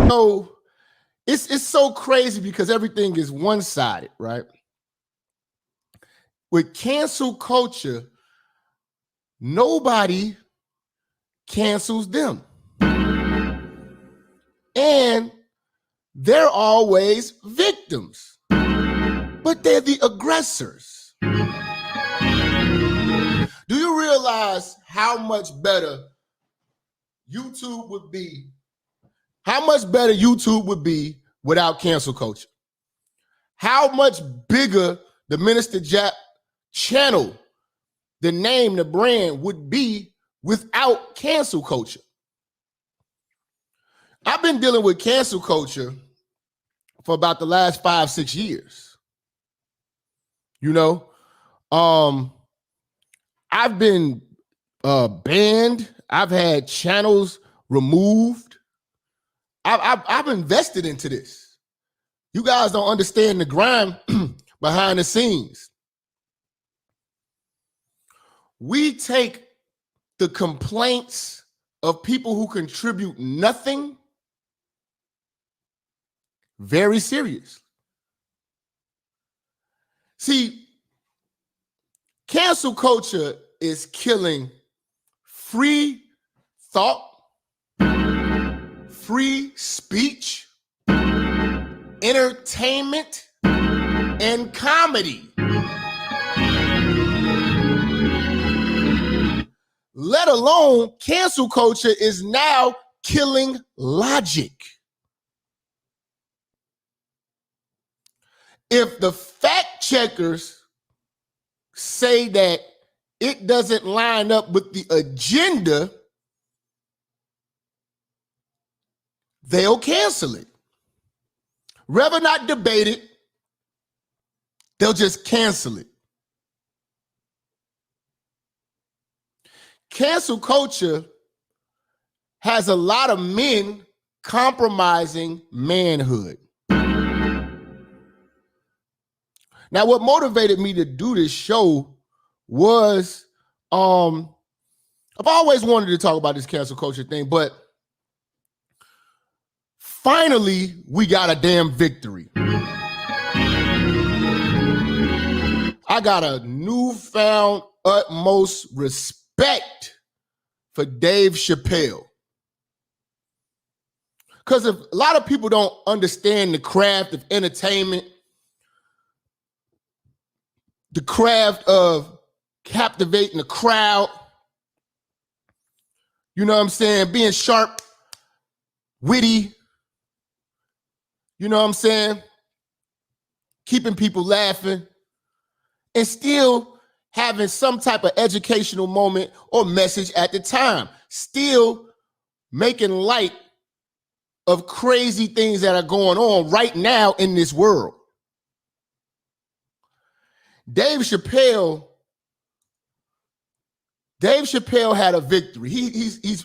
So it's so crazy because everything is one-sided, right? With cancel culture, nobody cancels them. And they're always victims, but they're the aggressors. Do you realize how much better YouTube would be? How much better YouTube would be without cancel culture? How much bigger the Minister Jap channel, the name, the brand would be without cancel culture? I've been dealing with cancel culture for about the last 5-6 years. You know, I've been banned. I've had channels removed. I've invested into this. You guys don't understand the grind behind the scenes. We take the complaints of people who contribute nothing very serious. See, cancel culture is killing free thought, free speech, entertainment, and comedy. Let alone cancel culture is now killing logic. If the fact checkers say that it doesn't line up with the agenda, they'll cancel it. Rather not debate it, they'll just cancel it. Cancel culture has a lot of men compromising manhood. Now, what motivated me to do this show was, I've always wanted to talk about this cancel culture thing, but finally, we got a damn victory. I got a newfound utmost respect for Dave Chappelle. Because if a lot of people don't understand the craft of entertainment, the craft of captivating the crowd, you know what I'm saying? Being sharp, witty, you know what I'm saying? Keeping people laughing and still having some type of educational moment or message at the time. Still making light of crazy things that are going on right now in this world. Dave Chappelle had a victory.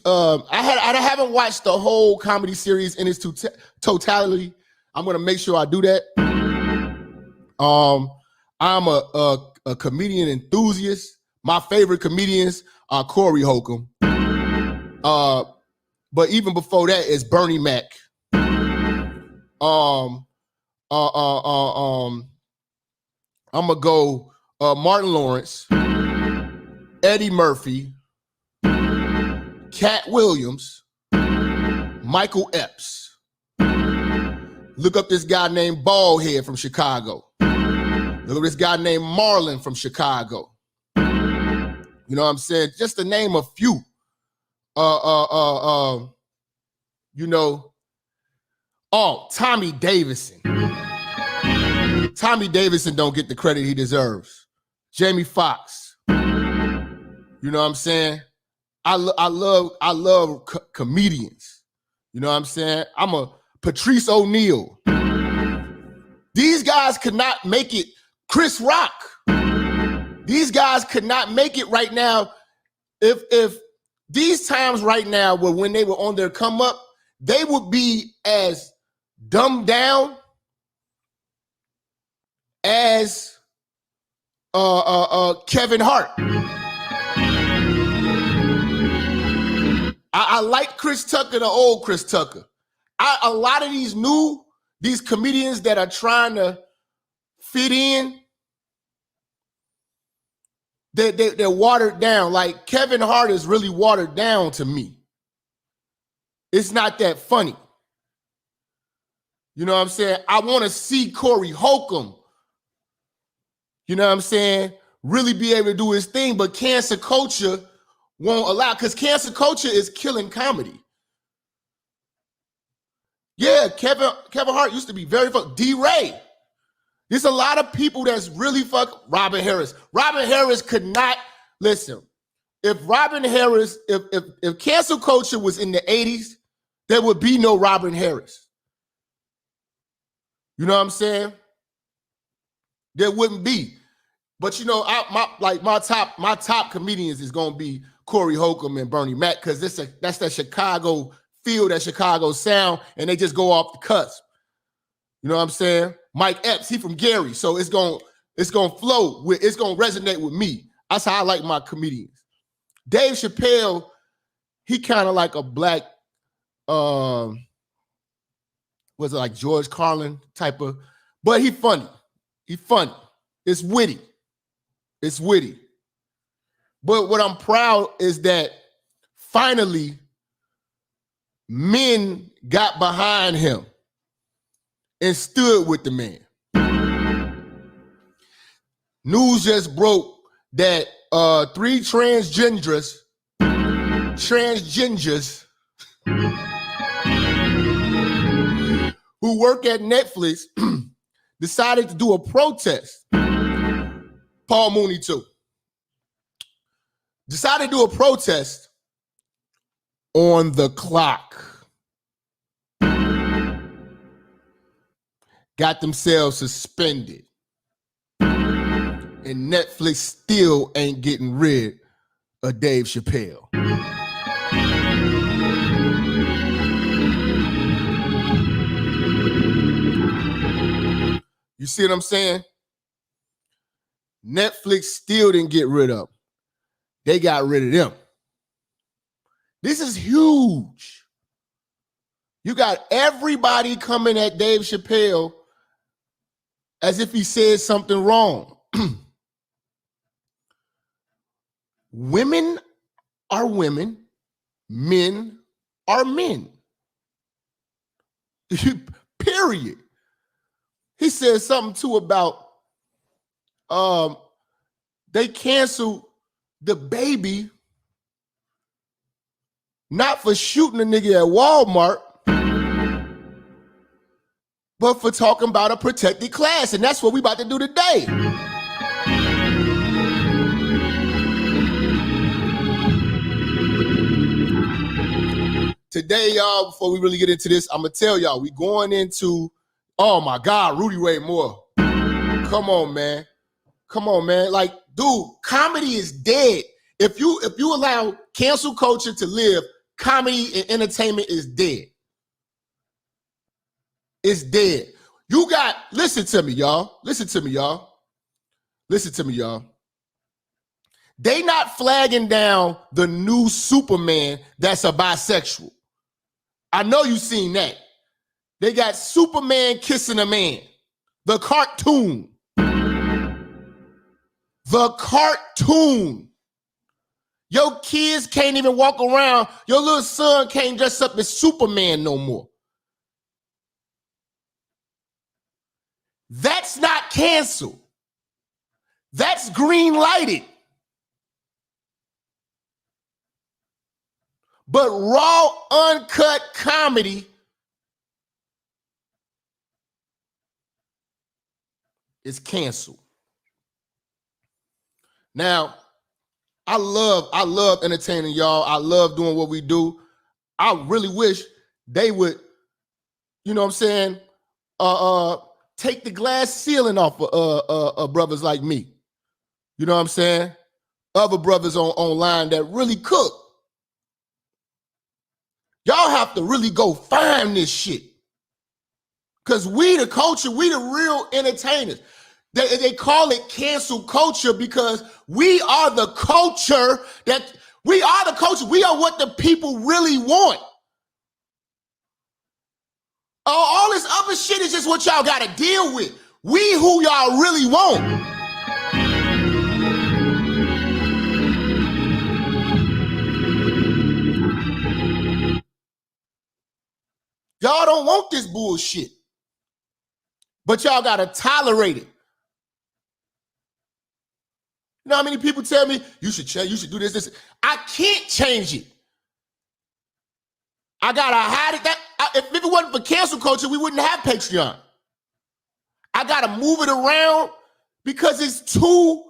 I haven't watched the whole comedy series in its totality. I'm gonna make sure I do that. I'm a comedian enthusiast. My favorite comedians are Corey Holcomb. But even before that is Bernie Mac. I'm gonna go Martin Lawrence, Eddie Murphy, Cat Williams, Michael Epps. Look up this guy named Baldhead from Chicago. Look up this guy named Marlon from Chicago. You know what I'm saying? Just to name a few. You know, Tommy Davidson. Tommy Davidson don't get the credit he deserves. Jamie Foxx. You know what I'm saying? I love comedians. You know what I'm saying? I'm a Patrice O'Neal. These guys could not make it. Chris Rock. These guys could not make it right now. If these times right now were when they were on their come up, they would be as dumbed down as Kevin Hart. I like Chris Tucker, the old Chris Tucker. A lot of these comedians that are trying to fit in, they're watered down. Like Kevin Hart is really watered down to me. It's not that funny. You know what I'm saying? I want to see Corey Holcomb, you know what I'm saying, really be able to do his thing, but cancel culture won't allow, because cancel culture is killing comedy. Yeah, Kevin Hart used to be very funny. D-Ray. There's a lot of people that's really Robin Harris. Robin Harris could not, listen, if Robin Harris, if cancel culture was in the 80s, there would be no Robin Harris. You know what I'm saying? There wouldn't be. But you know, my top comedians is gonna be Corey Holcomb and Bernie Mac, because that's that Chicago feel, that Chicago sound, and they just go off the cusp. You know what I'm saying? Mike Epps, he from Gary, so it's gonna flow with, it's gonna resonate with me. That's how I like my comedians. Dave Chappelle, he kind of like a black, was it like George Carlin type of, but he funny. He funny. It's witty. It's witty. But what I'm proud is that finally men got behind him and stood with the man. News just broke that 3 transgenders who work at Netflix decided to do a protest. Paul Mooney too. Decided to do a protest on the clock. Got themselves suspended. And Netflix still ain't getting rid of Dave Chappelle. You see what I'm saying? Netflix still didn't get rid of him. They got rid of them. This is huge. You got everybody coming at Dave Chappelle as if he said something wrong. Women are women. Men are men. Period. He said something too about they canceled the baby not for shooting a nigga at Walmart, but for talking about a protected class. And that's what we about to do today. Today, y'all, before we really get into this, I'm going to tell y'all, we going into, oh my God, Rudy Ray Moore. Come on, man. Come on, man. Like, dude, comedy is dead. If you allow cancel culture to live, comedy and entertainment is dead. It's dead. You got, listen to me, y'all. Listen to me, y'all. Listen to me, y'all. They not flagging down the new Superman that's a bisexual. I know you seen that. They got Superman kissing a man. The cartoon. The cartoon. Your kids can't even walk around. Your little son can't dress up as Superman no more. That's not canceled. That's green lighted. But raw, uncut comedy is canceled. Now, I love entertaining y'all. I love doing what we do. I really wish they would, you know what I'm saying, take the glass ceiling off of brothers like me. You know what I'm saying? Other brothers online that really cook. Y'all have to really go find this shit. Because we the culture, we the real entertainers. They call it cancel culture because we are the culture we are the culture. We are what the people really want. All this other shit is just what y'all got to deal with. We who y'all really want. Y'all don't want this bullshit. But y'all got to tolerate it. You know how many people tell me, you should change, you should do this. I can't change it. I got to hide it. If it wasn't for cancel culture, we wouldn't have Patreon. I got to move it around because it's too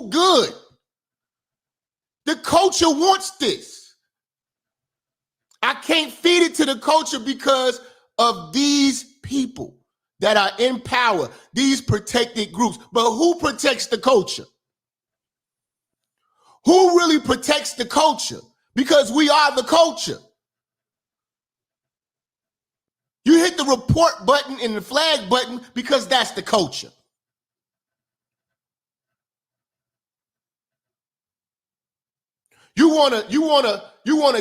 good. The culture wants this. I can't feed it to the culture because of these people that are in power, these protected groups. But who protects the culture? Who really protects the culture? Because we are the culture. You hit the report button and the flag button because that's the culture. You wanna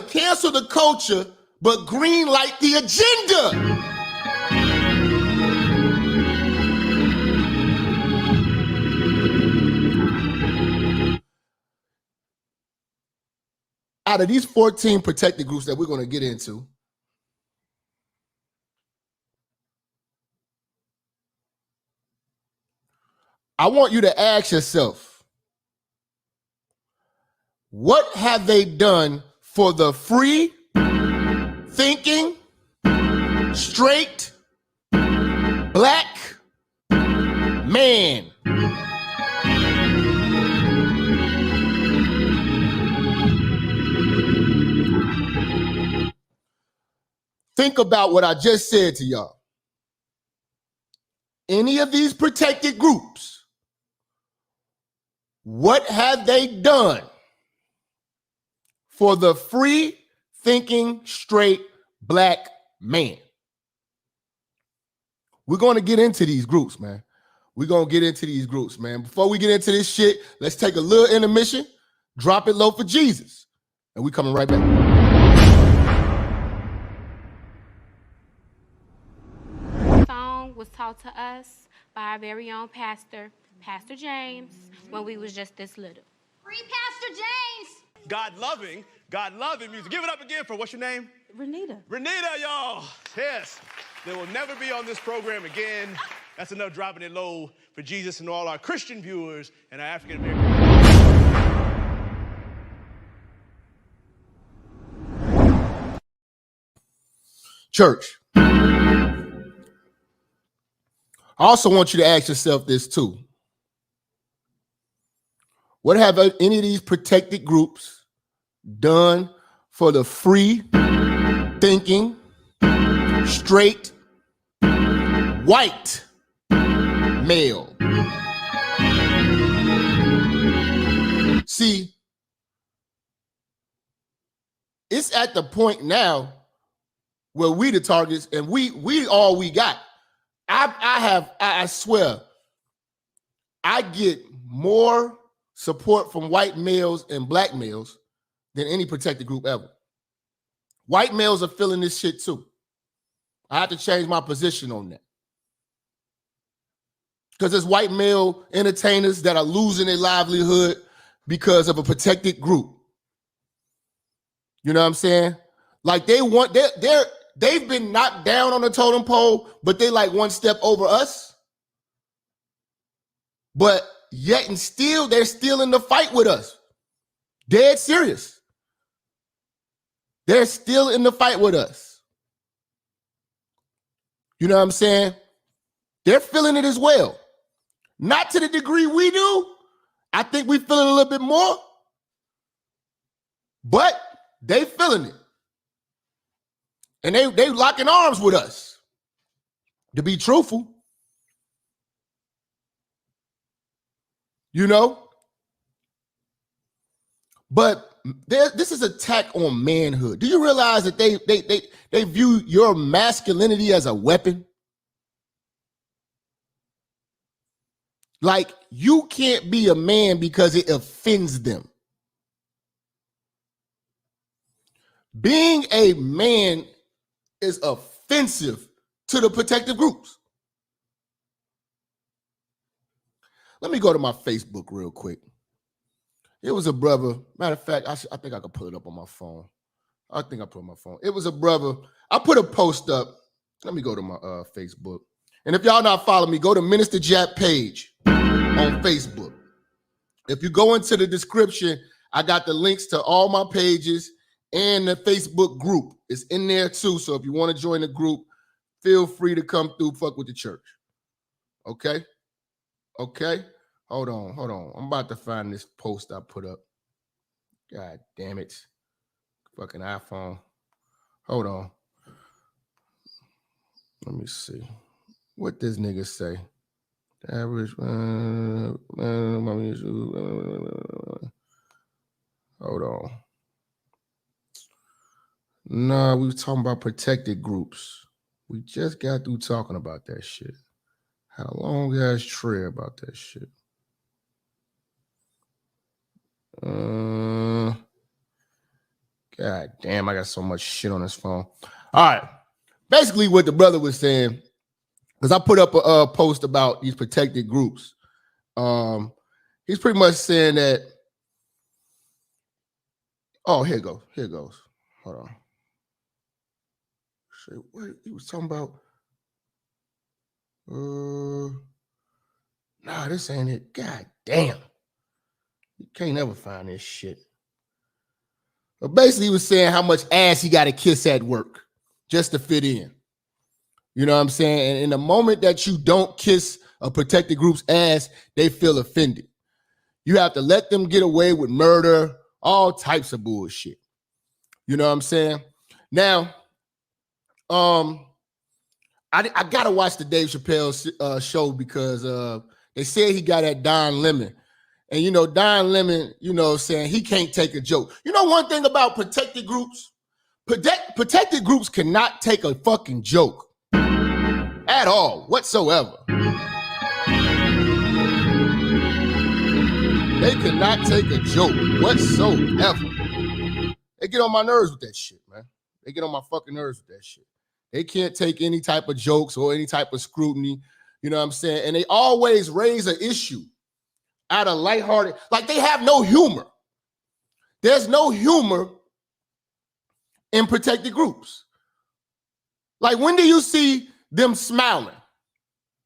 cancel the culture, but green light the agenda. Out of these 14 protected groups that we're going to get into, I want you to ask yourself, what have they done for the free thinking, straight, black man? Think about what I just said to y'all. Any of these protected groups, what have they done for the free thinking, straight, black man? We're going to get into these groups, man. We're going to get into these groups, man. Before we get into this shit, let's take a little intermission, drop it low for Jesus, and we coming right back. Was taught to us by our very own pastor, Pastor James, when we was just this little. Free Pastor James! God loving music. Give it up again for what's your name? Renita. Renita, y'all. Yes. They will never be on this program again. That's enough dropping it low for Jesus and all our Christian viewers and our African American. Church. I also want you to ask yourself this too. What have any of these protected groups done for the free thinking, straight, white male? See, it's at the point now where we the targets and we all we got. I swear, I get more support from white males and black males than any protected group ever. White males are feeling this shit too. I have to change my position on that. Because there's white male entertainers that are losing their livelihood because of a protected group. You know what I'm saying? Like they've been knocked down on the totem pole, but they like one step over us. But yet and still, they're still in the fight with us. Dead serious. They're still in the fight with us. You know what I'm saying? They're feeling it as well. Not to the degree we do. I think we feel it a little bit more. But they feeling it. And they locking arms with us, to be truthful. You know? But this is an attack on manhood. Do you realize that they view your masculinity as a weapon? Like, you can't be a man because it offends them. Being a man is offensive to the protective groups. Let me go to my Facebook real quick. It was a brother. Matter of fact, I think I could pull it up on my phone. I think I put it on my phone. It was a brother. I put a post up. Let me go to my Facebook. And if y'all not following me, go to Minister Jap page on Facebook. If you go into the description, I got the links to all my pages and the Facebook group. It's in there too. So if you want to join the group, feel free to come through, fuck with the church. Okay? Okay? Hold on. I'm about to find this post I put up. God damn it. Fucking iPhone. Hold on. Let me see. What this nigga say? The average. Hold on. Nah, we was talking about protected groups. We just got through talking about that shit. How long guys trail about that shit? God damn, I got so much shit on this phone. All right. Basically, what the brother was saying, because I put up a post about these protected groups. He's pretty much saying that. Oh, here it goes. Here it goes. Hold on. Shit, what he was talking about? Nah, this ain't it. God damn. You can't ever find this shit. But basically, he was saying how much ass he got to kiss at work just to fit in. You know what I'm saying? And in the moment that you don't kiss a protected group's ass, they feel offended. You have to let them get away with murder, all types of bullshit. You know what I'm saying? Now, I gotta watch the Dave Chappelle show because they said he got at Don Lemon. And, you know, Don Lemon, you know, saying he can't take a joke. You know one thing about protected groups? Protected groups cannot take a fucking joke at all, whatsoever. They cannot take a joke whatsoever. They get on my nerves with that shit, man. They get on my fucking nerves with that shit. They can't take any type of jokes or any type of scrutiny. You know what I'm saying? And they always raise an issue out of lighthearted, like they have no humor. There's no humor in protected groups. Like, when do you see them smiling?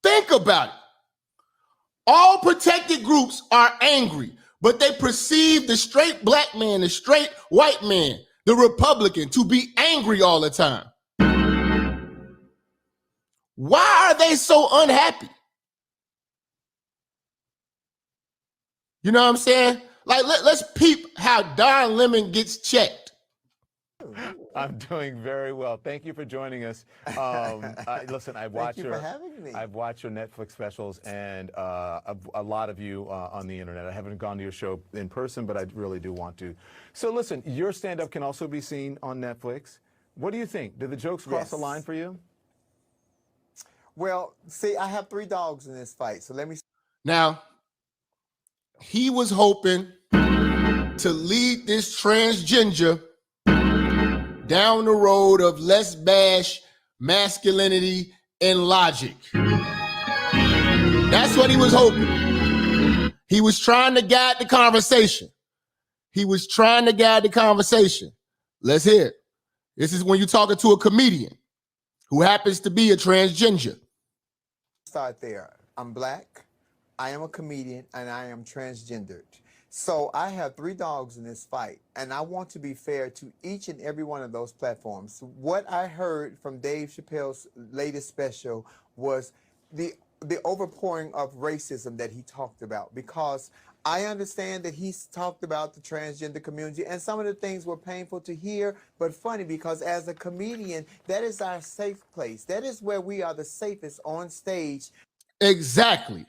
Think about it. All protected groups are angry, but they perceive the straight black man, the straight white man, the Republican to be angry all the time. Why are they so unhappy? You know what I'm saying? Like, let's peep how Don Lemon gets checked. I'm doing very well. Thank you for joining us. Listen, I've watched your Netflix specials and a lot of you on the internet. I haven't gone to your show in person, but I really do want to. So listen, your stand-up can also be seen on Netflix. What do you think? Did the jokes cross the line for you? Well, see, I have 3 dogs in this fight, so let me. Now, he was hoping to lead this transgender down the road of less bash, masculinity, and logic. That's what he was hoping. He was trying to guide the conversation. Let's hear it. This is when you're talking to a comedian who happens to be a transgender. Start there. I'm black, I am a comedian, and I am transgendered. So I have 3 dogs in this fight, and I want to be fair to each and every one of those platforms. What I heard from Dave Chappelle's latest special was the overpouring of racism that he talked about, because I understand that he's talked about the transgender community, and some of the things were painful to hear, but funny, because as a comedian, that is our safe place. That is where we are the safest on stage. Exactly.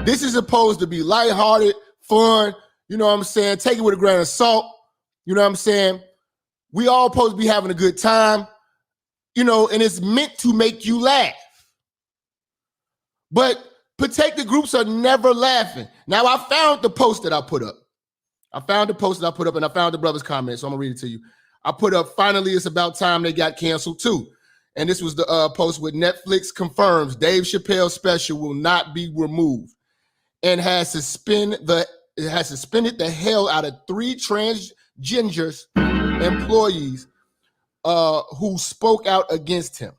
This is supposed to be lighthearted, fun, you know what I'm saying? Take it with a grain of salt, you know what I'm saying? We all supposed to be having a good time, you know, and it's meant to make you laugh. But protected groups are never laughing. Now, I found the post that I put up. And I found the brother's comment, so I'm gonna read it to you. I put up, finally, it's about time they got canceled too. And this was the post with Netflix confirms Dave Chappelle's special will not be removed and has suspended the hell out of 3 transgenders employees who spoke out against him.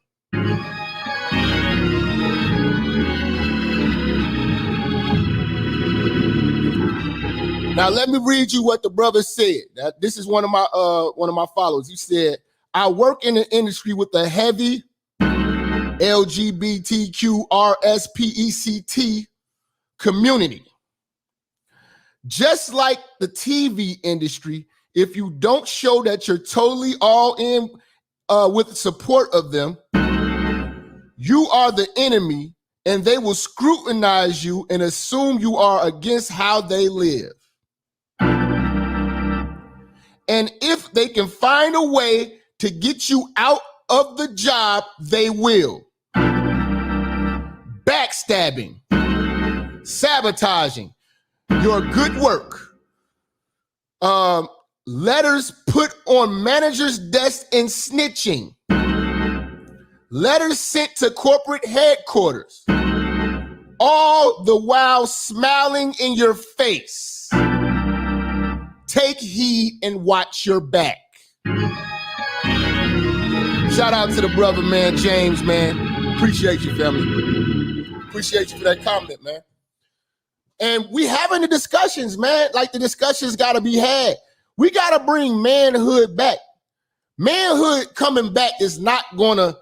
Now let me read you what the brother said. This is one of my followers. He said, "I work in an industry with a heavy LGBTQRSPECT community. Just like the TV industry, if you don't show that you're totally all in with support of them, you are the enemy, and they will scrutinize you and assume you are against how they live. And if they can find a way to get you out of the job, they will. Backstabbing, sabotaging your good work. Letters put on managers' desks and snitching. Letters sent to corporate headquarters. All the while smiling in your face. Take heed and watch your back." Shout out to the brother, man, James, man. Appreciate you, family. Appreciate you for that comment, man. And we having the discussions, man. Like, the discussions got to be had. We got to bring manhood back. Manhood coming back is not gonna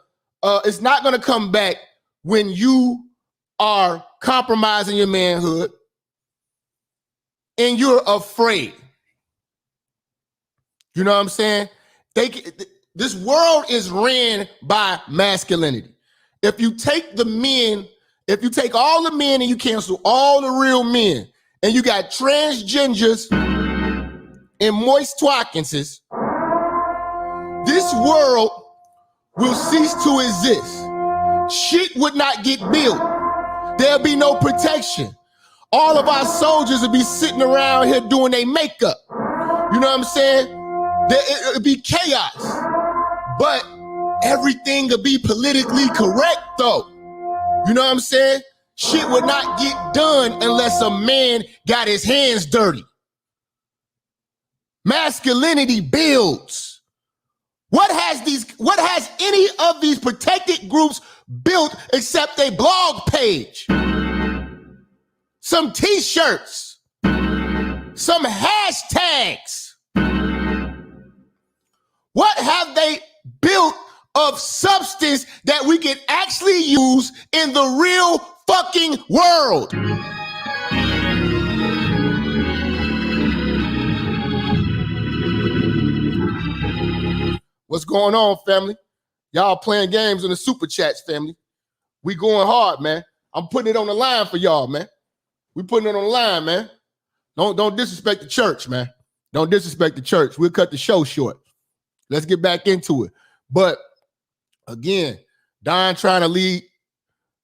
come back when you are compromising your manhood and you're afraid. You know what I'm saying? This world is ran by masculinity. If you take all the men and you cancel all the real men, and you got transgenders and moist twatkinses, this world will cease to exist. Shit would not get built. There'll be no protection. All of our soldiers will be sitting around here doing their makeup. You know what I'm saying? It would be chaos. But everything will be politically correct, though. You know what I'm saying? Shit would not get done unless a man got his hands dirty. Masculinity builds. What has any of these protected groups built except a blog page? Some t-shirts, some hashtags. What have they built of substance that we can actually use in the real fucking world? What's going on, family? Y'all playing games in the super chats, family. We going hard, man. I'm putting it on the line for y'all, man. We putting it on the line, man. Don't disrespect the church, man. Don't disrespect the church. We'll cut the show short. Let's get back into it. But again, Don trying to lead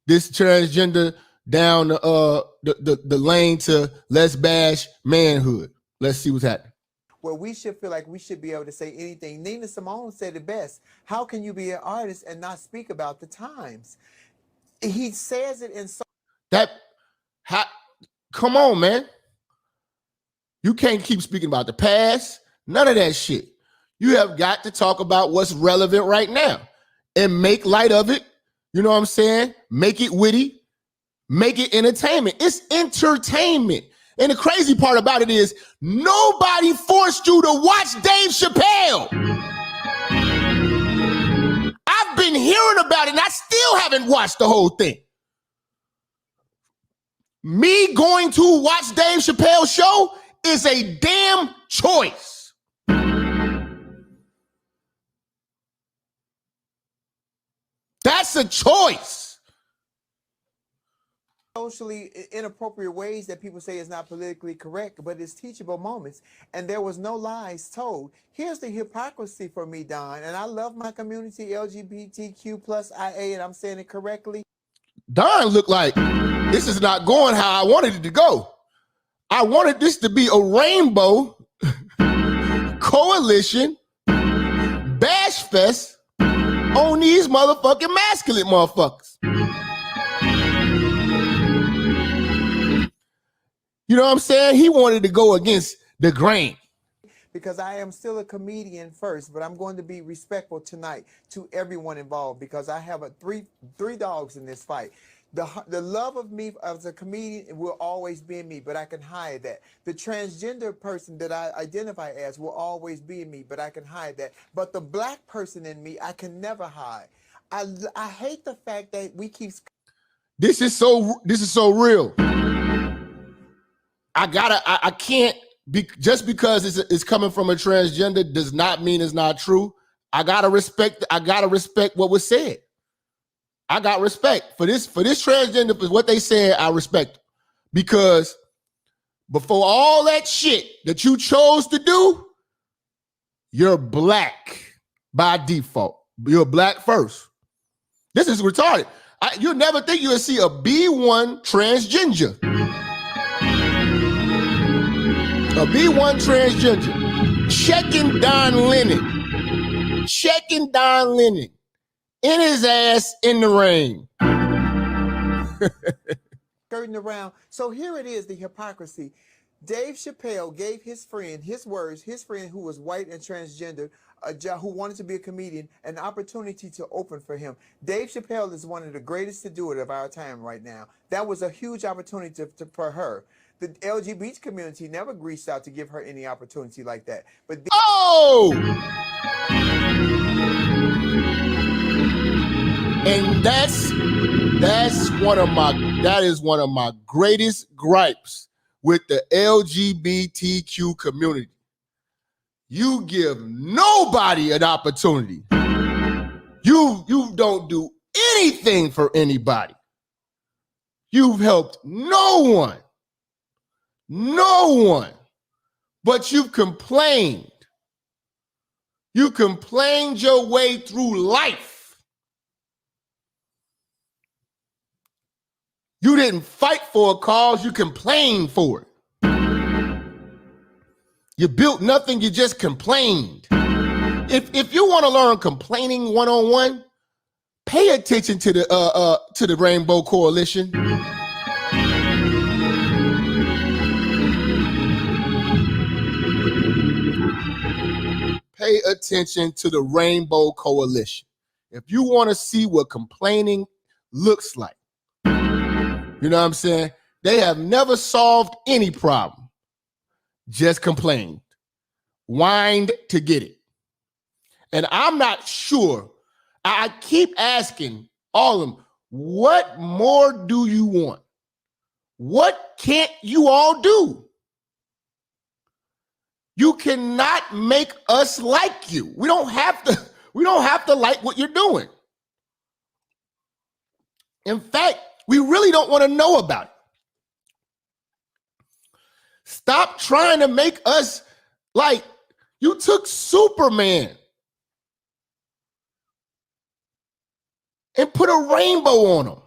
this transgender down the lane to let's bash manhood. Let's see what's happening. Where we should feel like we should be able to say anything. Nina Simone said it best. How can you be an artist and not speak about the times? He says it in so come on, man. You can't keep speaking about the past. None of that shit. You have got to talk about what's relevant right now and make light of it. You know what I'm saying? Make it witty. Make it entertainment. It's entertainment. And the crazy part about it is nobody forced you to watch Dave Chappelle. I've been hearing about it and I still haven't watched the whole thing. Me going to watch Dave Chappelle's show is a damn choice. That's a choice. Socially inappropriate ways that people say is not politically correct, but it's teachable moments. And there was no lies told. Here's the hypocrisy for me, Don. And I love my community, LGBTQ plus IA, and I'm saying it correctly. Don looked like this is not going how I wanted it to go. I wanted this to be a rainbow coalition, bash fest, on these motherfucking masculine motherfuckers. You know what I'm saying? He wanted to go against the grain. Because I am still a comedian first, but I'm going to be respectful tonight to everyone involved because I have three dogs in this fight. The love of me as a comedian will always be in me, but I can hide that. The transgender person that I identify as will always be in me, but I can hide that. But the black person in me, I can never hide. I hate the fact that we keep. This is so real. I can't be just because it's coming from a transgender does not mean it's not true. I gotta respect what was said. I got respect for this transgender, for what they said. I respect it. Because before all that shit that you chose to do, you're black by default. You're black first. This is retarded. You'll never think you'll see a B1 transgender. A B1 transgender checking Don Lennon in his ass in the rain. Skirting around. So here it is, the hypocrisy. Dave Chappelle gave his friend who was white and transgender, who wanted to be a comedian, an opportunity to open for him. Dave Chappelle is one of the greatest to do it of our time right now. That was a huge opportunity for her. The LGBT community never reached out to give her any opportunity like that. But and that is one of my greatest gripes with the LGBTQ community. You give nobody an opportunity. You don't do anything for anybody. You've helped no one, but you've complained. You complained your way through life. You didn't fight for a cause, you complained for it. You built nothing, you just complained. If you want to learn complaining one-on-one, pay attention to the Rainbow Coalition. Pay attention to the Rainbow Coalition. If you want to see what complaining looks like, you know what I'm saying? They have never solved any problem. Just complained. Whined to get it. And I'm not sure. I keep asking all of them, what more do you want? What can't you all do? You cannot make us like you. We don't have to like what you're doing. In fact, we really don't want to know about it. Stop trying to make us like you took Superman and put a rainbow on him.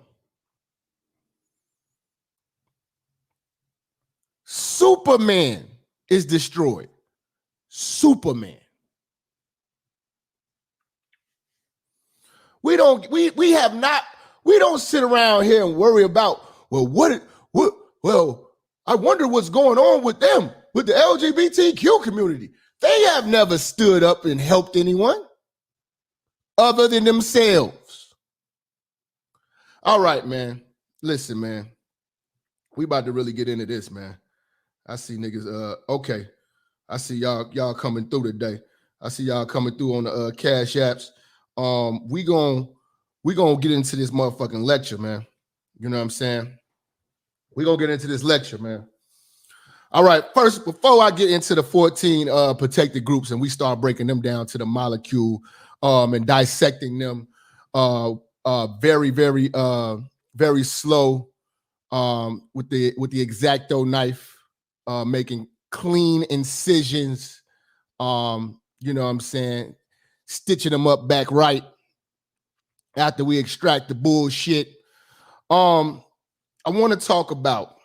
Superman is destroyed. Superman. We don't sit around here and worry about, I wonder what's going on with them, with the LGBTQ community. They have never stood up and helped anyone other than themselves. All right, man. Listen, man. We about to really get into this, man. I see niggas, okay. I see y'all coming through today. I see y'all coming through on the Cash Apps. We gonna get into this motherfucking lecture, man. You know what I'm saying? We gonna get into this lecture, man. All right, first, before I get into the 14 protected groups and we start breaking them down to the molecule and dissecting them very, very, very slow with the X-Acto knife, making clean incisions, you know what I'm saying, stitching them up back right after we extract the bullshit. I want to talk about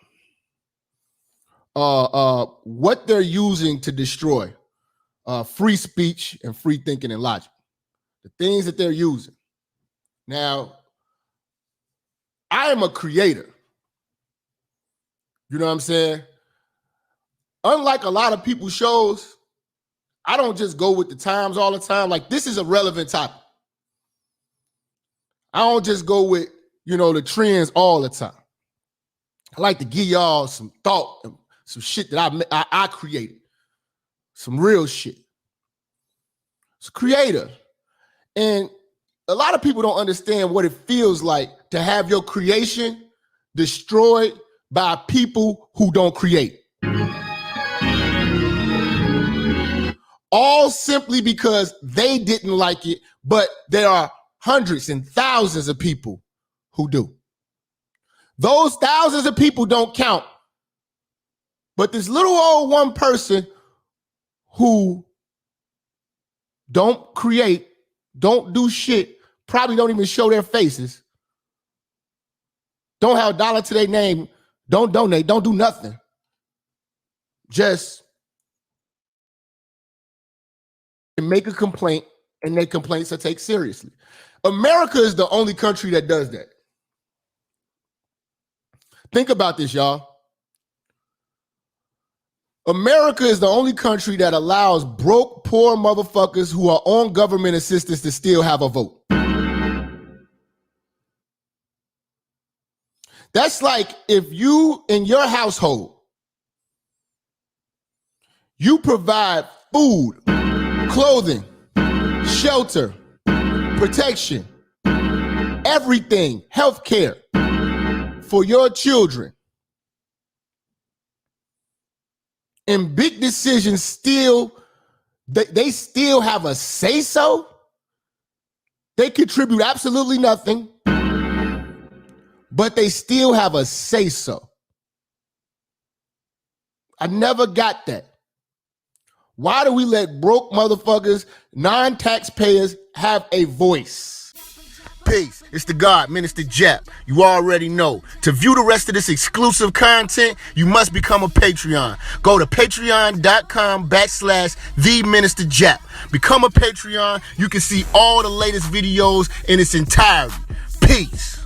what they're using to destroy free speech and free thinking and logic. the things that they're using. Now, I am a creator. You know what I'm saying? Unlike a lot of people's shows, I don't just go with the times all the time. Like, this is a relevant topic. I don't just go with, the trends all the time. I like to give y'all some thought and some shit that I created. Some real shit. It's a creator. And a lot of people don't understand what it feels like to have your creation destroyed by people who don't create. All simply because they didn't like it, but there are hundreds and thousands of people who do. Those thousands of people don't count. But this little old one person who don't create, don't do shit, probably don't even show their faces, don't have a dollar to their name, don't donate, don't do nothing. Just make a complaint, and their complaints are taken seriously. America is the only country that does that. Think about this, y'all. America is the only country that allows broke, poor motherfuckers who are on government assistance to still have a vote. That's like if you, in your household, you provide food, clothing, shelter, protection, everything, health care for your children. And big decisions still, they still have a say-so. They contribute absolutely nothing, but they still have a say-so. I never got that. Why do we let broke motherfuckers, non-taxpayers, have a voice? Peace. It's the God, Minister Jap. You already know. To view the rest of this exclusive content, you must become a Patreon. Go to patreon.com/TheMinisterJap. Become a Patreon. You can see all the latest videos in its entirety. Peace.